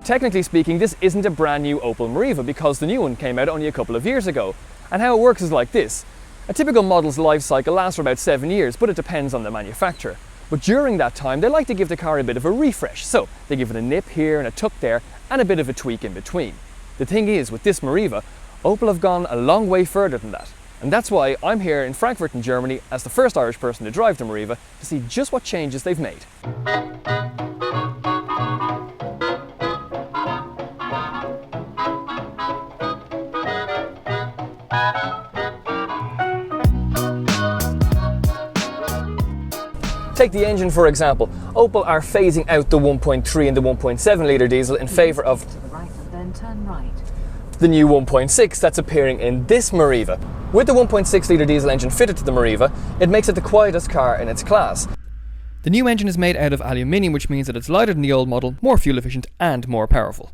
technically speaking, this isn't a brand new Opel Meriva because the new one came out only a couple of years ago. And how it works is like this. A typical model's life cycle lasts for about 7 years, but it depends on the manufacturer. But during that time, they like to give the car a bit of a refresh. So they give it a nip here and a tuck there and a bit of a tweak in between. The thing is, with this Meriva, Opel have gone a long way further than that. And that's why I'm here in Frankfurt in Germany as the first Irish person to drive the Meriva to see just what changes they've made. Take the engine for example. Opel are phasing out the 1.3 and the 1.7 litre diesel in favour of to the right and then turn right. The new 1.6 that's appearing in this Meriva. With the 1.6 litre diesel engine fitted to the Meriva, it makes it the quietest car in its class. The new engine is made out of aluminium, which means that it's lighter than the old model, more fuel efficient and more powerful.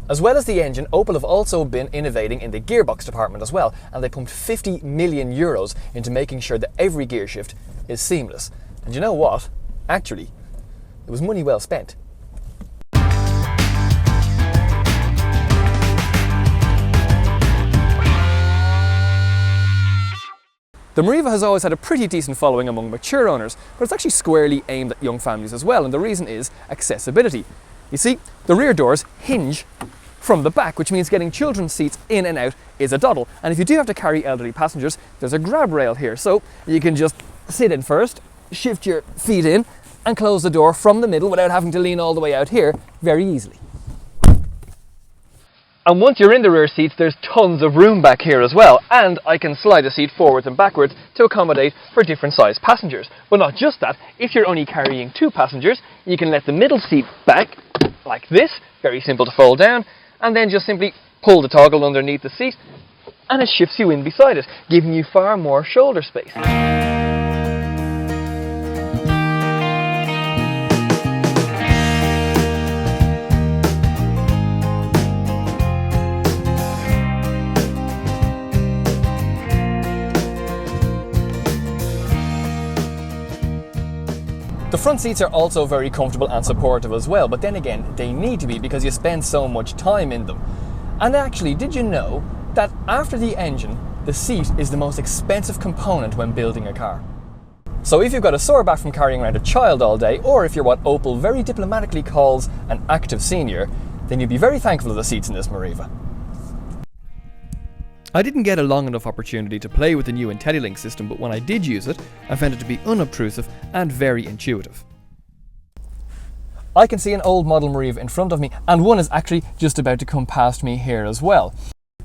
As well as the engine, Opel have also been innovating in the gearbox department as well, and they pumped 50 million euros into making sure that every gear shift is seamless. And you know what? Actually, it was money well spent. The Meriva has always had a pretty decent following among mature owners, but it's actually squarely aimed at young families as well, and the reason is accessibility. You see, the rear doors hinge from the back, which means getting children's seats in and out is a doddle. And if you do have to carry elderly passengers, there's a grab rail here, so you can just sit in first, shift your feet in, and close the door from the middle without having to lean all the way out here very easily. And once you're in the rear seats, there's tons of room back here as well, and I can slide the seat forwards and backwards to accommodate for different sized passengers. But not just that, if you're only carrying 2 passengers, you can let the middle seat back like this, very simple to fold down, and then just simply pull the toggle underneath the seat and it shifts you in beside it, giving you far more shoulder space. The front seats are also very comfortable and supportive as well, but then again, they need to be because you spend so much time in them. And actually, did you know that after the engine, the seat is the most expensive component when building a car? So if you've got a sore back from carrying around a child all day, or if you're what Opel very diplomatically calls an active senior, then you'd be very thankful of the seats in this Meriva. I didn't get a long enough opportunity to play with the new IntelliLink system, but when I did use it, I found it to be unobtrusive and very intuitive. I can see an old model Meriva in front of me, and one is actually just about to come past me here as well.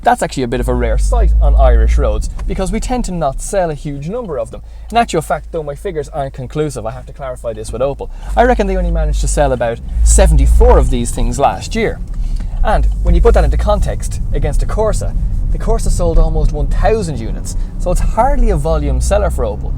That's actually a bit of a rare sight on Irish roads, because we tend to not sell a huge number of them. In actual fact, though my figures aren't conclusive, I have to clarify this with Opel. I reckon they only managed to sell about 74 of these things last year. And when you put that into context against a Corsa, the Corsa sold almost 1,000 units, so it's hardly a volume seller for Opel.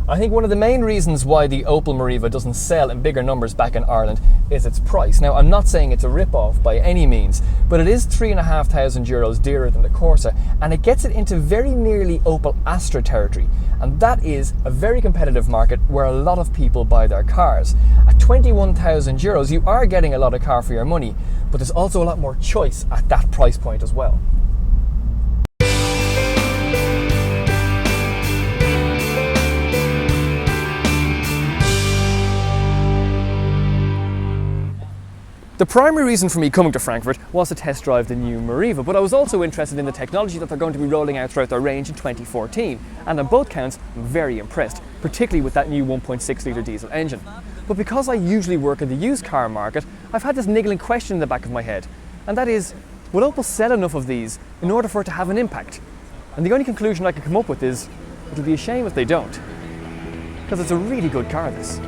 I think one of the main reasons why the Opel Meriva doesn't sell in bigger numbers back in Ireland is its price. Now, I'm not saying it's a rip-off by any means, but it is €3,500 dearer than the Corsa, and it gets it into very nearly Opel Astra territory, and that is a very competitive market where a lot of people buy their cars. At €21,000, you are getting a lot of car for your money, but there's also a lot more choice at that price point as well. The primary reason for me coming to Frankfurt was to test drive the new Meriva, but I was also interested in the technology that they're going to be rolling out throughout their range in 2014, and on both counts, I'm very impressed, particularly with that new 1.6 litre diesel engine. But because I usually work in the used car market, I've had this niggling question in the back of my head, and that is, will Opel sell enough of these in order for it to have an impact? And the only conclusion I can come up with is, it'll be a shame if they don't, because it's a really good car, this.